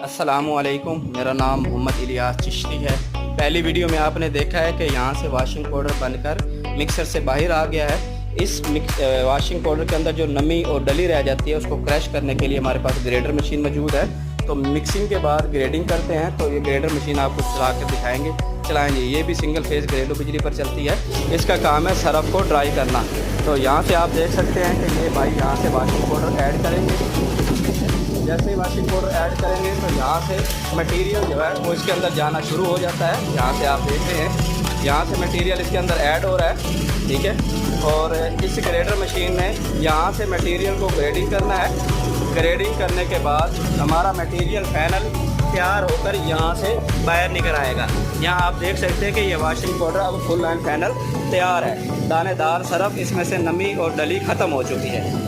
अस्सलामुअलैकुम, मेरा नाम मोहम्मद इलियास चिश्ती है। पहली वीडियो में आपने देखा है कि यहाँ से वॉशिंग पाउडर बनकर मिक्सर से बाहर आ गया है। इस वॉशिंग पाउडर के अंदर जो नमी और डली रह जाती है उसको क्रश करने के लिए हमारे पास ग्रेडर मशीन मौजूद है। तो मिक्सिंग के बाद ग्रेडिंग करते हैं। तो ये ग्रेडर मशीन आपको चला कर दिखाएंगे, चलाएंगे। ये भी सिंगल फेज ग्रेडो बिजली पर चलती है। इसका काम है सरफ को ड्राई करना। तो यहाँ से आप देख सकते हैं कि ये भाई यहाँ से वॉशिंग पाउडर ऐड करेंगे। जैसे ही वॉशिंग पाउडर ऐड करेंगे तो यहाँ से मटेरियल जो है वो इसके अंदर जाना शुरू हो जाता है। यहाँ से आप देख रहे हैं, यहाँ से मटेरियल इसके अंदर ऐड हो रहा है, ठीक है। और इस ग्रेडर मशीन में यहाँ से मटेरियल को ग्रेडिंग करना है। ग्रेडिंग करने के बाद हमारा मटेरियल फाइनल तैयार होकर यहाँ से बाहर निकल आएगा। यहाँ आप देख सकते हैं कि ये वॉशिंग पाउडर अब फुल एंड फाइनल तैयार है। दानेदार सरफ, इसमें से नमी और डली ख़त्म हो चुकी है।